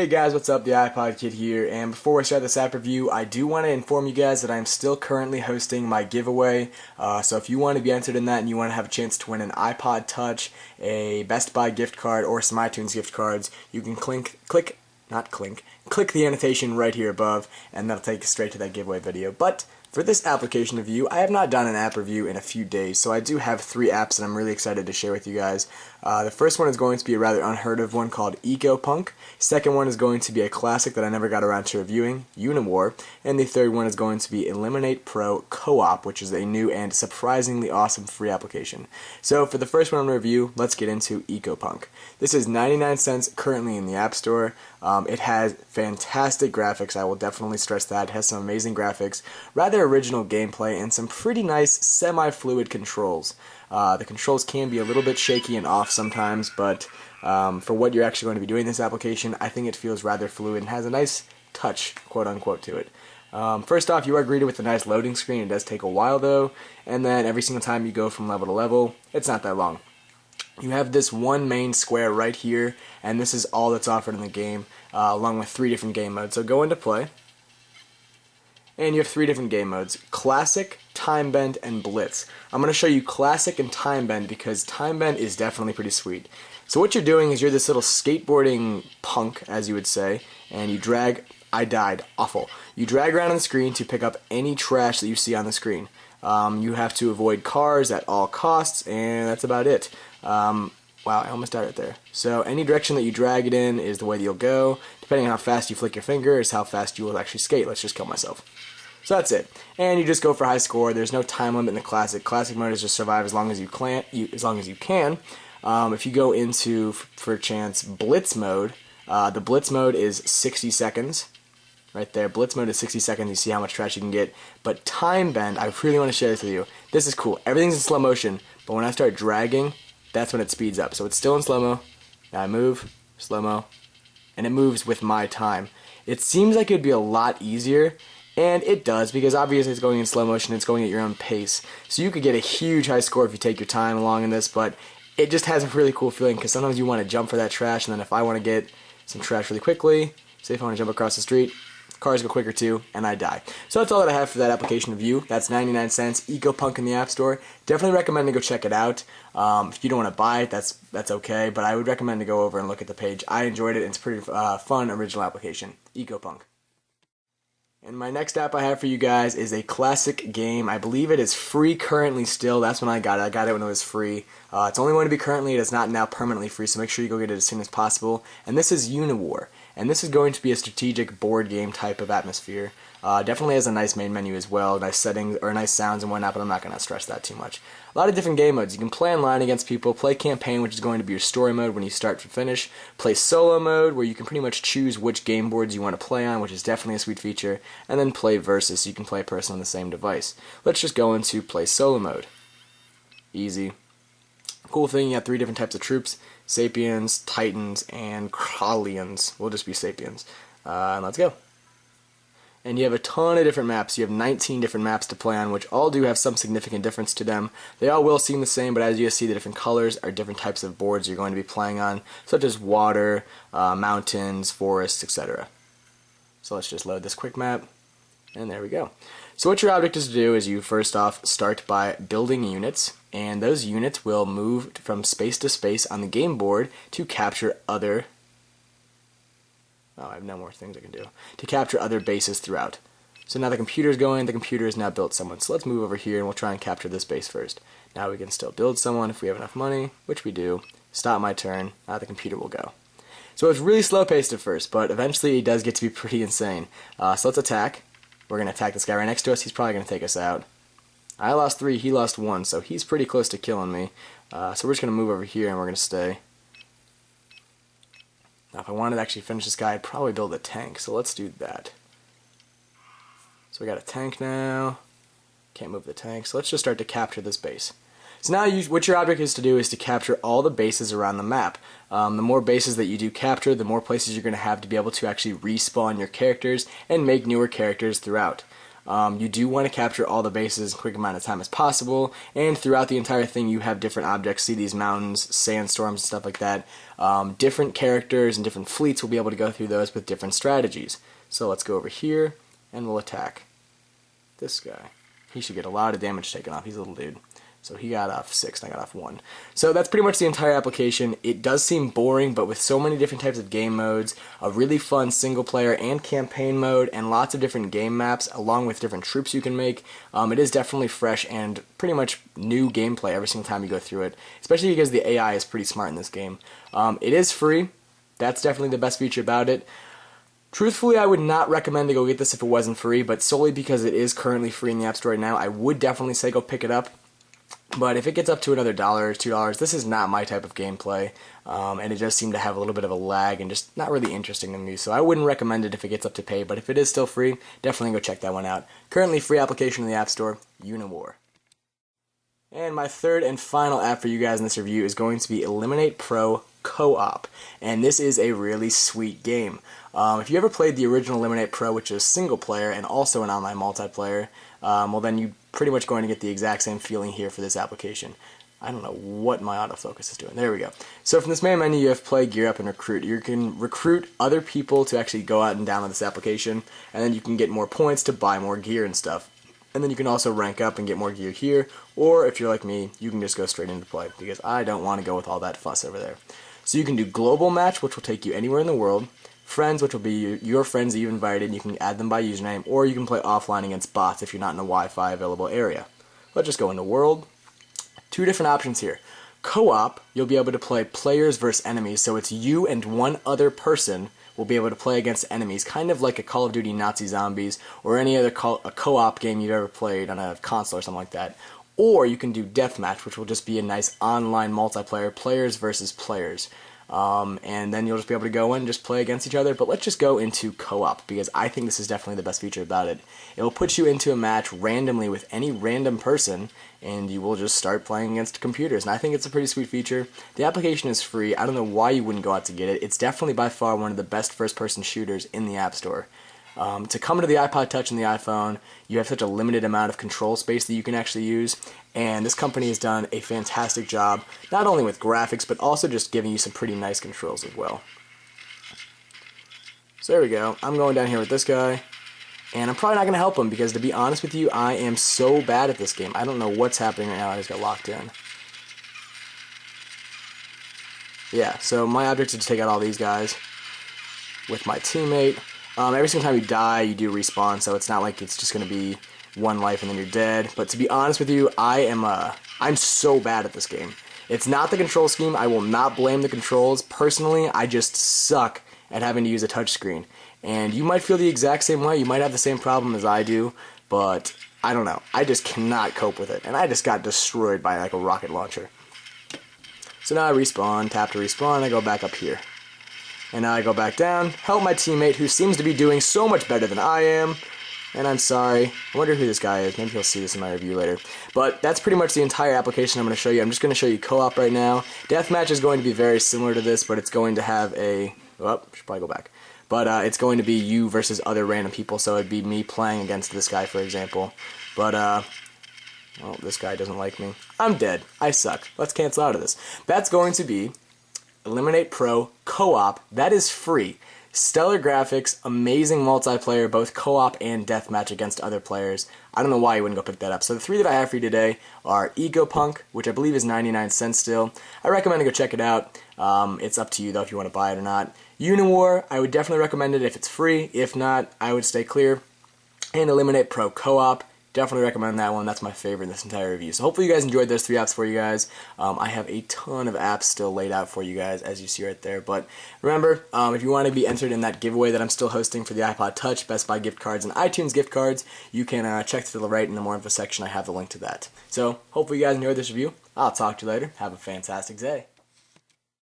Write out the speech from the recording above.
Hey guys, what's up? The iPodKid here, and before I start this app review, I do want to inform you guys that I'm still currently hosting my giveaway. So if you want to be entered in that and you want to have a chance to win an iPod Touch, a Best Buy gift card, or some iTunes gift cards, you can click the annotation right here above, and that'll take you straight to that giveaway video. But for this application review, I have not done an app review in a few days, so I do have 3 apps that I'm really excited to share with you guys. The first one is going to be a rather unheard of one called EcoPunk. Second one is going to be a classic that I never got around to reviewing, UniWar. And the third one is going to be Eliminate Pro Co-op, which is a new and surprisingly awesome free application. So for the first one I'm going to review, let's get into EcoPunk. This is 99 cents currently in the App Store. It has fantastic graphics, I will definitely stress that. It has some amazing graphics, rather original gameplay, and some pretty nice semi-fluid controls. The controls can be a little bit shaky and off sometimes, but for what you're actually going to be doing in this application, I think it feels rather fluid and has a nice touch, quote-unquote, to it. First off, you are greeted with a nice loading screen. It does take a while, though, and then every single time you go from level to level, it's not that long. You have this one main square right here, and this is all that's offered in the game, along with 3 different game modes. So go into play, and you have 3 different game modes: Classic, Time Bend, and Blitz. I'm going to show you Classic and Time Bend because Time Bend is definitely pretty sweet. So what you're doing is you're this little skateboarding punk, as you would say, and you drag... I died. Awful. You drag around on the screen to pick up any trash that you see on the screen. You have to avoid cars at all costs, and that's about it. Wow, I almost died right there. So any direction that you drag it in is the way that you'll go. Depending on how fast you flick your finger is how fast you will actually skate. Let's just kill myself. So that's it. And you just go for high score. There's no time limit in the classic. Classic mode is just survive as long as you can. If you go into, for chance, Blitz mode, the Blitz mode is 60 seconds. Right there, Blitz mode is 60 seconds, you see how much trash you can get. But Time Bend, I really want to share this with you. This is cool. Everything's in slow motion, but when I start dragging, that's when it speeds up. So it's still in slow-mo, now I move, slow-mo, and it moves with my time. It seems like it would be a lot easier, and it does, because obviously it's going in slow motion, it's going at your own pace. So you could get a huge high score if you take your time along in this, but it just has a really cool feeling, because sometimes you want to jump for that trash, and then if I want to get some trash really quickly, say if I want to jump across the street, cars go quicker too, and I die. So that's all that I have for that application review. That's 99 cents, EcoPunk in the App Store. Definitely recommend to go check it out. If you don't want to buy it, that's okay, but I would recommend to go over and look at the page. I enjoyed it, and it's a pretty fun, original application. EcoPunk. And my next app I have for you guys is a classic game. I believe it is free currently still. That's when I got it. I got it when it was free. It's only going to be currently. It is not now permanently free, so make sure you go get it as soon as possible. And this is UniWar. And this is going to be a strategic board game type of atmosphere. Definitely has a nice main menu as well, nice settings, or nice sounds and whatnot, but I'm not going to stress that too much. A lot of different game modes. You can play online against people, play campaign, which is going to be your story mode when you start to finish, play solo mode, where you can pretty much choose which game boards you want to play on, which is definitely a sweet feature, and then play versus, so you can play a person on the same device. Let's just go into play solo mode. Easy. Cool thing, you have 3 different types of troops: Sapiens, Titans, and Krallians. We'll just be Sapiens. And let's go. And you have a ton of different maps. You have 19 different maps to play on, which all do have some significant difference to them. They all will seem the same, but as you see, the different colors are different types of boards you're going to be playing on, such as water, mountains, forests, etc. So let's just load this quick map, and there we go. So what your object is to do is you first off start by building units, and those units will move from space to space on the game board to capture other... Oh, I have no more things I can do. To capture other bases throughout. So now the computer's going, the computer has now built someone. So let's move over here and we'll try and capture this base first. Now we can still build someone if we have enough money, which we do. Stop my turn, now the computer will go. So it's really slow paced at first, but eventually it does get to be pretty insane. So let's attack. We're going to attack this guy right next to us. He's probably going to take us out. I lost 3, he lost 1, so he's pretty close to killing me. So we're just going to move over here and we're going to stay. Now if I wanted to actually finish this guy, I'd probably build a tank, so let's do that. So we got a tank now. Can't move the tank, so let's just start to capture this base. So now what your object is to do is to capture all the bases around the map. The more bases that you do capture, the more places you're going to have to be able to actually respawn your characters and make newer characters throughout. You do want to capture all the bases in as quick amount of time as possible, and throughout the entire thing you have different objects. See these mountains, sandstorms, and stuff like that. Different characters and different fleets will be able to go through those with different strategies. So let's go over here, and we'll attack this guy. He should get a lot of damage taken off. He's a little dude. So he got off 6 and I got off 1. So that's pretty much the entire application. It does seem boring, but with so many different types of game modes, a really fun single player and campaign mode, and lots of different game maps along with different troops you can make, it is definitely fresh and pretty much new gameplay every single time you go through it, especially because the AI is pretty smart in this game. It is free. That's definitely the best feature about it. Truthfully, I would not recommend to go get this if it wasn't free, but solely because it is currently free in the App Store right now, I would definitely say go pick it up. But if it gets up to another $1 or $2, this is not my type of gameplay, and it does seem to have a little bit of a lag and just not really interesting to me, so I wouldn't recommend it if it gets up to pay, but if it is still free, definitely go check that one out. Currently free application in the App Store, UniWar. And my third and final app for you guys in this review is going to be Eliminate Pro Co-op, and this is a really sweet game. If you ever played the original Eliminate Pro, which is single player and also an online multiplayer, well then you're pretty much going to get the exact same feeling here for this application. I don't know what my autofocus is doing. There we go. So from this main menu you have Play, Gear Up, and Recruit. You can recruit other people to actually go out and download this application, and then you can get more points to buy more gear and stuff. And then you can also rank up and get more gear here, or if you're like me, you can just go straight into play, because I don't want to go with all that fuss over there. So you can do Global Match, which will take you anywhere in the world, Friends, which will be your friends that you've invited, and you can add them by username, or you can play offline against bots if you're not in a Wi-Fi available area. Let's just go into World. Two different options here. Co-op, you'll be able to play players versus enemies, so it's you and one other person will be able to play against enemies, kind of like a Call of Duty Nazi Zombies, or any other co-op game you've ever played on a console or something like that. Or you can do Deathmatch, which will just be a nice online multiplayer, players versus players. And then you'll just be able to go in and just play against each other. But let's just go into co-op, because I think this is definitely the best feature about it. It will put you into a match randomly with any random person, and you will just start playing against computers. And I think it's a pretty sweet feature. The application is free. I don't know why you wouldn't go out to get it. It's definitely by far one of the best first-person shooters in the App Store. To come to the iPod Touch and the iPhone, you have such a limited amount of control space that you can actually use, and this company has done a fantastic job, not only with graphics, but also just giving you some pretty nice controls as well. So there we go. I'm going down here with this guy, and I'm probably not going to help him, because to be honest with you, I am so bad at this game. I don't know what's happening right now. I just got locked in. Yeah, so my object is to take out all these guys with my teammate. Every single time you die, you do respawn, so it's not like it's just going to be one life and then you're dead. But to be honest with you, I'm so bad at this game. It's not the control scheme. I will not blame the controls. Personally, I just suck at having to use a touchscreen. And you might feel the exact same way. You might have the same problem as I do, but I don't know. I just cannot cope with it. And I just got destroyed by like a rocket launcher. So now I respawn, tap to respawn, and I go back up here. And now I go back down, help my teammate who seems to be doing so much better than I am. And I'm sorry. I wonder who this guy is. Maybe he'll see this in my review later. But that's pretty much the entire application I'm going to show you. I'm just going to show you co-op right now. Deathmatch is going to be very similar to this, but it's going to have a... Oh, should probably go back. But it's going to be you versus other random people, so it'd be me playing against this guy, for example. But, well, this guy doesn't like me. I'm dead. I suck. Let's cancel out of this. That's going to be Eliminate Pro Co-op. That is free. Stellar graphics, amazing multiplayer, both co-op and deathmatch against other players. I don't know why you wouldn't go pick that up. So the three that I have for you today are EcoPunk, which I believe is 99 cents still. I recommend to go check it out. It's up to you though if you want to buy it or not. UniWar, I would definitely recommend it if it's free. If not, I would stay clear. And Eliminate Pro Co-op. Definitely recommend that one. That's my favorite in this entire review. So hopefully you guys enjoyed those three apps for you guys. I have a ton of apps still laid out for you guys, as you see right there. But remember, if you want to be entered in that giveaway that I'm still hosting for the iPod Touch, Best Buy gift cards, and iTunes gift cards, you can check to the right in the more info section. I have the link to that. So hopefully you guys enjoyed this review. I'll talk to you later. Have a fantastic day.